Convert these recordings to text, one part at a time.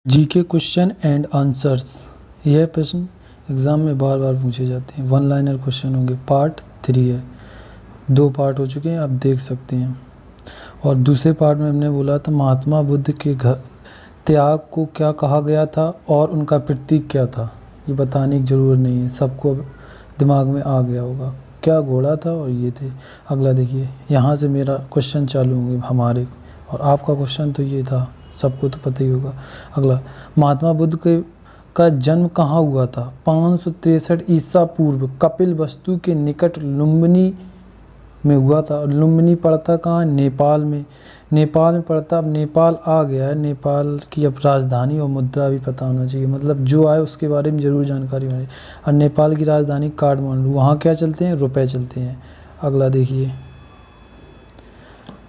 GK question and answers. यह प्रश्न exam में बार बार पूछे जाते हैं। वन लाइनर क्वेश्चन होंगे। पार्ट 3 है, 2 पार्ट हो चुके हैं, आप देख सकते हैं। और दूसरे पार्ट में हमने बोला था महात्मा बुद्ध के घर त्याग को क्या कहा गया था और उनका प्रतीक क्या था। ये बताने की ज़रूरत नहीं है, सबको दिमाग में आ गया होगा क्या घोड़ा था और ये थे। अगला देखिए, यहाँ से मेरा क्वेश्चन चालू होंगे हमारे, और आपका क्वेश्चन तो ये था, सबको तो पता ही होगा। अगला, महात्मा बुद्ध के का जन्म कहाँ हुआ था? 563 ईसा पूर्व कपिल वस्तु के निकट लुम्बिनी में हुआ था। और लुम्बिनी पड़ता कहाँ? नेपाल में। नेपाल में पड़ता। अब नेपाल आ गया है, नेपाल की अब राजधानी और मुद्रा भी पता होना चाहिए, मतलब जो आए उसके बारे में ज़रूर जानकारी होनी। और नेपाल की राजधानी काठमांडू। वहाँ क्या चलते हैं? रुपए चलते हैं। अगला देखिए,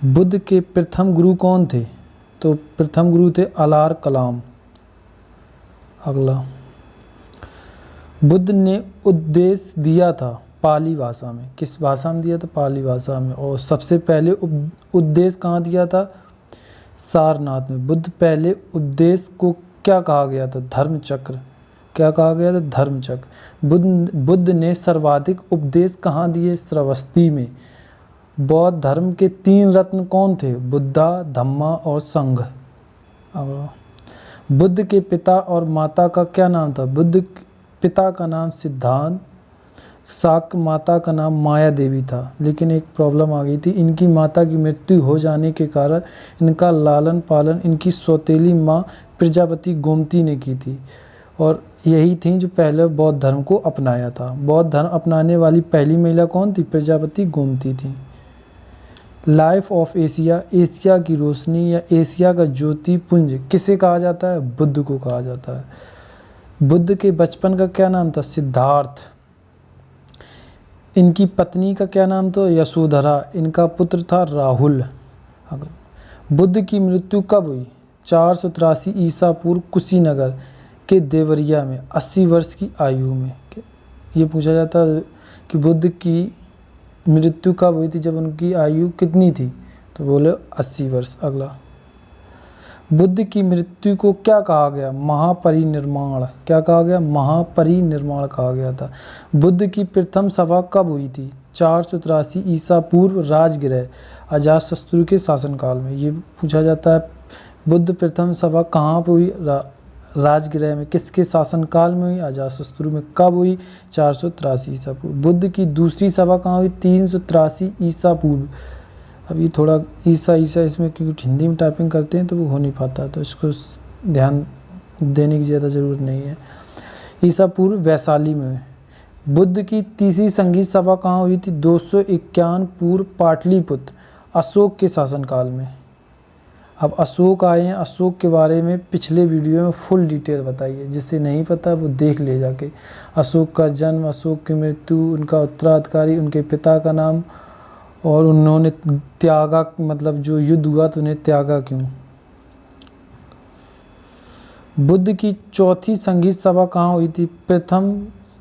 बुद्ध के प्रथम गुरु कौन थे? तो प्रथम गुरु थे अलार कलाम। अगला, बुद्ध ने उपदेश दिया था पाली भाषा में। किस भाषा में दिया था? पाली भाषा में। और सबसे पहले उपदेश कहाँ दिया था? सारनाथ में। बुद्ध पहले उपदेश को क्या कहा गया था? धर्म चक्र। क्या कहा गया था? धर्म चक्र। बुद्ध ने सर्वाधिक उपदेश कहाँ दिए? श्रावस्ती में। बौद्ध धर्म के 3 रत्न कौन थे? बुद्धा, धम्मा और संघ। बुद्ध के पिता और माता का क्या नाम था? बुद्ध पिता का नाम सिद्धांत शाक्य, माता का नाम माया देवी था। लेकिन एक प्रॉब्लम आ गई थी, इनकी माता की मृत्यु हो जाने के कारण इनका लालन पालन इनकी सौतेली माँ प्रजापति गोमती ने की थी। और यही थी जो पहले बौद्ध धर्म को अपनाया था। बौद्ध धर्म अपनाने वाली पहली महिला कौन थी? प्रजापति गोमती थी। लाइफ ऑफ एशिया, एशिया की रोशनी या एशिया का ज्योति पुंज किसे कहा जाता है? बुद्ध को कहा जाता है। बुद्ध के बचपन का क्या नाम था? सिद्धार्थ। इनकी पत्नी का क्या नाम था? यशोधरा। इनका पुत्र था राहुल। बुद्ध की मृत्यु कब हुई? 483 ईसा पूर्व कुशीनगर के देवरिया में 80 वर्ष की आयु में। ये पूछा जाता है कि बुद्ध की मृत्यु कब हुई थी, जब उनकी आयु कितनी थी? तो बोले 80 वर्ष। अगला, बुद्ध की मृत्यु को क्या कहा गया? महापरिनिर्वाण। क्या कहा गया? महापरिनिर्वाण कहा गया था। बुद्ध की प्रथम सभा कब हुई थी? 483 ईसा पूर्व राजगृह अजातशत्रु के शासनकाल में। ये पूछा जाता है बुद्ध प्रथम सभा कहाँ पर हुई? राजगृह में। किसके शासनकाल में हुई? अजातशत्रु में। कब हुई? 483 ईसा पूर्व। बुद्ध की दूसरी सभा कहाँ हुई? 383 ईसा पूर्व। अब ये थोड़ा ईसा इसमें क्योंकि हिंदी में टाइपिंग करते हैं तो वो हो नहीं पाता, तो इसको ध्यान देने की ज़्यादा ज़रूरत नहीं है। ईसा पूर्व वैशाली में। बुद्ध की तीसरी संगीत सभा कहाँ हुई थी? 251 पूर्व पाटलिपुत्र अशोक के शासनकाल में। अब अशोक आए हैं, अशोक के बारे में पिछले वीडियो में फुल डिटेल बताइए, जिससे नहीं पता वो देख ले जाके। अशोक का जन्म, अशोक की मृत्यु, उनका उत्तराधिकारी, उनके पिता का नाम, और उन्होंने त्यागा, मतलब जो युद्ध हुआ तो उन्हें त्यागा क्यों। बुद्ध की चौथी संगीत सभा कहाँ हुई थी? प्रथम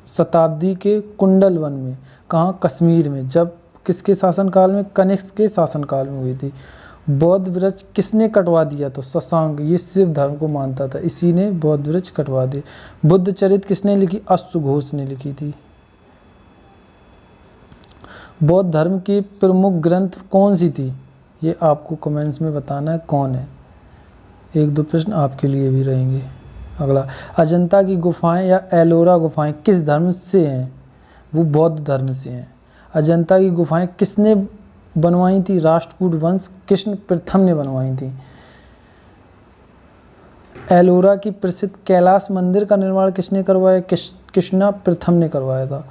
शताब्दी के कुंडल वन में। कहाँ? कश्मीर में। जब किसके शासनकाल में? कनिष्क के शासनकाल में हुई थी। बौद्ध वृक्ष किसने कटवा दिया? तो शशांक। ये शिव धर्म को मानता था, इसी ने बौद्ध वृक्ष कटवा दिए। बुद्ध चरित्र किसने लिखी? अश्वघोष ने लिखी थी। बौद्ध धर्म की प्रमुख ग्रंथ कौन सी थी? ये आपको कमेंट्स में बताना है कौन है। 1-2 प्रश्न आपके लिए भी रहेंगे। अगला, अजंता की गुफाएं या एलोरा गुफाएं किस धर्म से हैं? वो बौद्ध धर्म से हैं। अजंता की गुफाएं किसने बनवाई थी? राष्ट्रकूट वंश कृष्ण प्रथम ने बनवाई थी। एलोरा की प्रसिद्ध कैलाश मंदिर का निर्माण किसने करवाया? कृष्णा प्रथम ने करवाया था।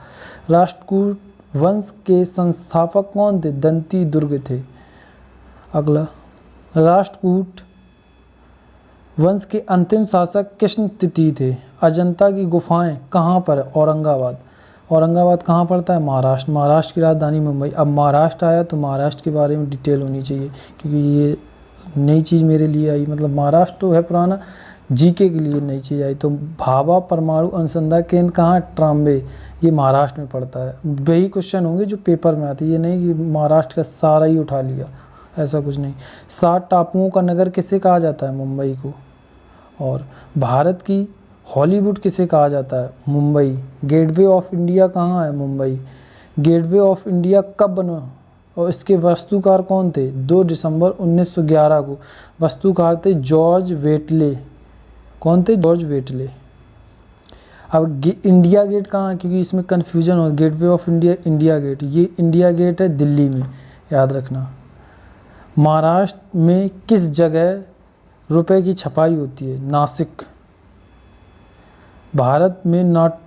राष्ट्रकूट वंश के संस्थापक कौन थे? दंती दुर्ग थे। अगला, राष्ट्रकूट वंश के अंतिम शासक कृष्ण तृतीय थे। अजंता की गुफाएं कहाँ पर? औरंगाबाद। औरंगाबाद कहाँ पड़ता है? महाराष्ट्र। महाराष्ट्र की राजधानी मुंबई। अब महाराष्ट्र आया तो महाराष्ट्र के बारे में डिटेल होनी चाहिए, क्योंकि ये नई चीज़ मेरे लिए आई। मतलब महाराष्ट्र तो है पुराना, जीके के लिए नई चीज़ आई। तो भाभा परमाणु अनुसंधान केंद्र कहाँ? ट्राम्बे। ये महाराष्ट्र में पड़ता है। वही क्वेश्चन होंगे जो पेपर में आते, ये नहीं कि महाराष्ट्र का सारा ही उठा लिया, ऐसा कुछ नहीं। 7 टापुओं का नगर किसे कहा जाता है? मुंबई को। और भारत की हॉलीवुड किसे कहा जाता है? मुंबई। गेटवे ऑफ इंडिया कहाँ है? मुंबई। गेटवे ऑफ इंडिया कब बना और इसके वास्तुकार कौन थे? 2 दिसंबर 1911 को। वास्तुकार थे जॉर्ज वेटले। कौन थे? George Wittet. अब इंडिया गेट कहाँ है? क्योंकि इसमें कन्फ्यूजन हो, Gateway of India, India Gate, ये इंडिया गेट है दिल्ली में, याद रखना। महाराष्ट्र में किस जगह रुपए की छपाई होती है? नासिक। भारत में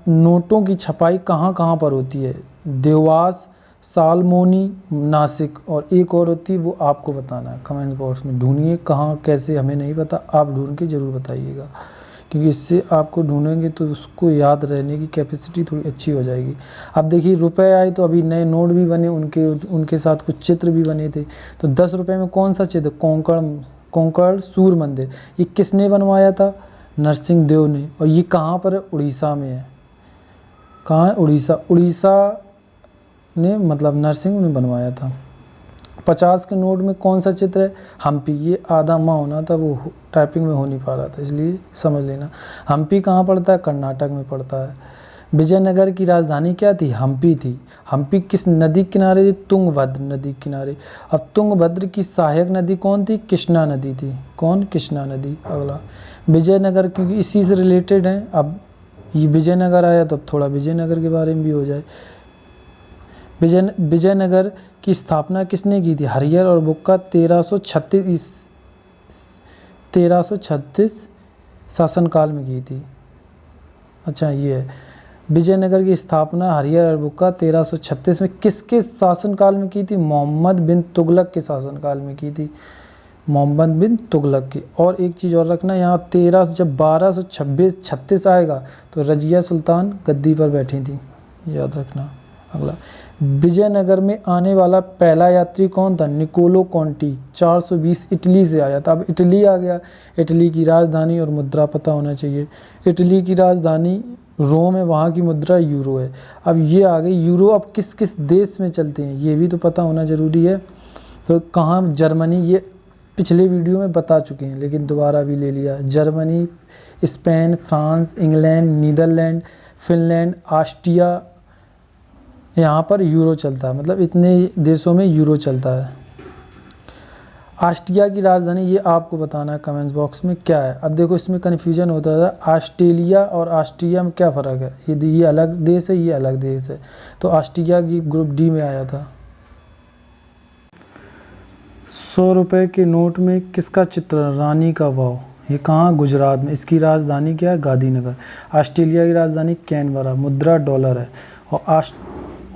नोटों की छपाई कहाँ कहाँ पर होती है? देवास, सालमोनी, नासिक, और एक और होती है, वो आपको बताना है कमेंट बॉक्स में। ढूंढिए कहाँ कैसे, हमें नहीं पता, आप ढूंढ के ज़रूर बताइएगा, क्योंकि इससे आपको ढूंढेंगे तो उसको याद रहने की कैपेसिटी थोड़ी अच्छी हो जाएगी। अब देखिए रुपए आए तो अभी नए नोट भी बने, उनके साथ कुछ चित्र भी बने थे। तो 10 रुपये में कौन सा चित्र? कोंकण सूर्य मंदिर। ये किसने बनवाया था? नरसिंह देव ने। और ये कहाँ पर है? उड़ीसा में है। कहाँ है? उड़ीसा। उड़ीसा ने मतलब नरसिंह ने बनवाया था। 50 के नोट में कौन सा चित्र है? हम्पी। ये आधा माह होना था, वो टाइपिंग में हो नहीं पा रहा था, इसलिए समझ लेना। हम्पी कहाँ पड़ता है? कर्नाटक में पड़ता है। विजयनगर की राजधानी क्या थी? हम्पी थी। हम्पी किस नदी के किनारे थी? तुंगभद्र नदी के किनारे। अब तुंगभद्र की सहायक नदी कौन थी? कृष्णा नदी थी। कौन? कृष्णा नदी। अगला विजयनगर, क्योंकि इसी से रिलेटेड है, अब ये विजयनगर आया तो अब थोड़ा विजयनगर के बारे में भी हो जाए। विजयनगर की स्थापना किसने की थी? हरिहर और बुक्का 1336 शासनकाल में की थी। अच्छा, ये है विजयनगर की स्थापना हरिहर और बुक्का 1336 में किसके शासनकाल में की थी? मोहम्मद बिन तुगलक के शासनकाल में की थी। मोहम्मद बिन तुगलक की। और एक चीज़ और रखना, यहाँ 13 जब 1236 आएगा तो रजिया सुल्तान गद्दी पर बैठी थी, याद रखना। अगला विजयनगर में आने वाला पहला यात्री कौन था? निकोलो कॉन्टी। 420 इटली से आया था। अब इटली आ गया। इटली की राजधानी और मुद्रा पता होना चाहिए। इटली की राजधानी रोम है, वहाँ की मुद्रा यूरो है। अब ये आ गई यूरो। अब किस किस देश में चलते हैं ये भी तो पता होना ज़रूरी है। तो कहाँ? जर्मनी। ये पिछले वीडियो में बता चुके हैं लेकिन दोबारा भी ले लिया। Germany, Spain, France, England, Netherlands, Finland, Austria, यहाँ पर यूरो चलता है, मतलब इतने देशों में यूरो चलता है। ऑस्ट्रिया की राजधानी ये आपको बताना है कमेंट्स बॉक्स में क्या है। अब देखो इसमें कन्फ्यूजन होता था, ऑस्ट्रेलिया और ऑस्ट्रिया में क्या फ़र्क है? ये अलग देश है, ये अलग देश है। तो ऑस्ट्रिया की ग्रुप डी में आया था। 100 रुपये के नोट में किसका चित्र? रानी का वाव। ये कहाँ? गुजरात में। इसकी राजधानी क्या है? गांधीनगर। ऑस्ट्रेलिया की राजधानी कैनबरा। मुद्रा डॉलर है। और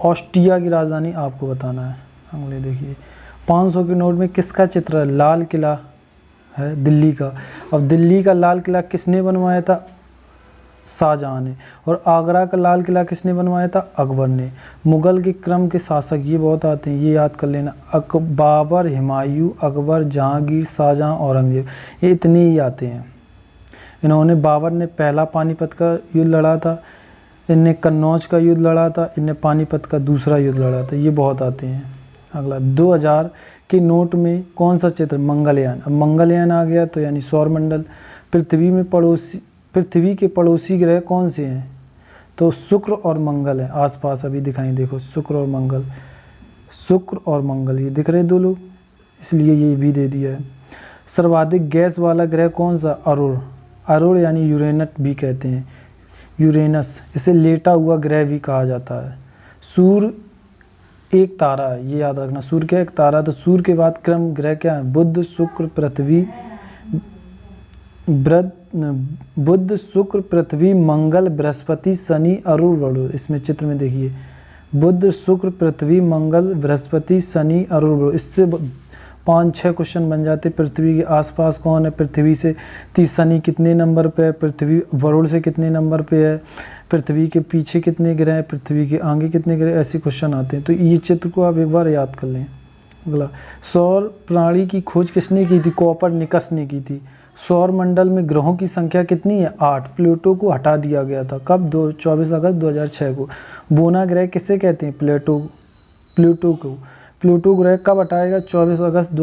ऑस्ट्रिया की राजधानी आपको बताना है। अगले देखिए 500 के नोट में किसका चित्र है? लाल किला है दिल्ली का। अब दिल्ली का लाल किला किसने बनवाया था? शाहजहां ने। और आगरा का लाल किला किसने बनवाया था? अकबर ने। मुगल के क्रम के शासक ये बहुत आते हैं, ये याद कर लेना। बाबर, हुमायूं, अकबर, जहांगीर, शाहजहां, औरंगजेब, ये इतने ही आते हैं। इन्होंने बाबर ने पहला पानीपत का युद्ध लड़ा था, इनने कन्नौज का युद्ध लड़ा था, इनने पानीपत का दूसरा युद्ध लड़ा था, ये बहुत आते हैं। अगला 2000 के नोट में कौन सा चित्र? मंगलयान। अब मंगलयान आ गया तो यानी सौरमंडल। पृथ्वी के पड़ोसी ग्रह कौन से हैं? तो शुक्र और मंगल है। आसपास अभी दिखाएं, देखो शुक्र और मंगल। शुक्र और मंगल ये दिख रहे दो लोग, इसलिए ये भी दे दिया है। सर्वाधिक गैस वाला ग्रह कौन सा? अरुण। अरुण यानी यूरेनस भी कहते हैं, यूरेनस। इसे लेटा हुआ ग्रह भी कहा जाता है। सूर्य एक तारा है, ये याद रखना। सूर्य क्या? एक तारा। तो सूर्य के बाद क्रम ग्रह क्या है? बुध, शुक्र, पृथ्वी, बुध, शुक्र, पृथ्वी, मंगल, बृहस्पति, शनि, अरुण, वरुण। इसमें चित्र में देखिए बुध, शुक्र, पृथ्वी, मंगल, बृहस्पति, शनि, अरुण, वरुण। इससे 5-6 क्वेश्चन बन जाते। पृथ्वी के आसपास कौन है? पृथ्वी से शनि कितने नंबर पे है? पृथ्वी वरुण से कितने नंबर पे है? पृथ्वी के पीछे कितने ग्रह हैं? पृथ्वी के आगे कितने ग्रह? ऐसे क्वेश्चन आते हैं, तो ये चित्र को आप एक बार याद कर लें। अगला सौर प्रणाली की खोज किसने की थी? कोपरनिकस ने की थी। सौर मंडल में ग्रहों की संख्या कितनी है? 8। प्लूटो को हटा दिया गया था। कब? 24 अगस्त 2006 को। बोना ग्रह किसे कहते हैं? प्लूटो को। प्लूटो ग्रह कब हटाएगा? 24 अगस्त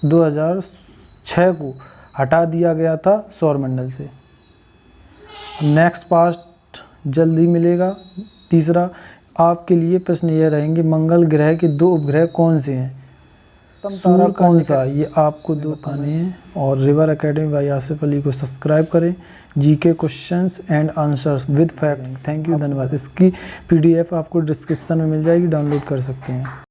2006 को हटा दिया गया था सौरमंडल से। नेक्स्ट पार्ट जल्दी मिलेगा। तीसरा आपके लिए प्रश्न ये रहेंगे, मंगल ग्रह के 2 उपग्रह कौन से हैं? सूर्य कौन सा, ये आपको दो बताने हैं। और River Academy by Asif Ali को सब्सक्राइब करें। GK questions and answers with facts. Thank you, धन्यवाद। इसकी PDF आपको डिस्क्रिप्शन में मिल जाएगी, डाउनलोड कर सकते हैं।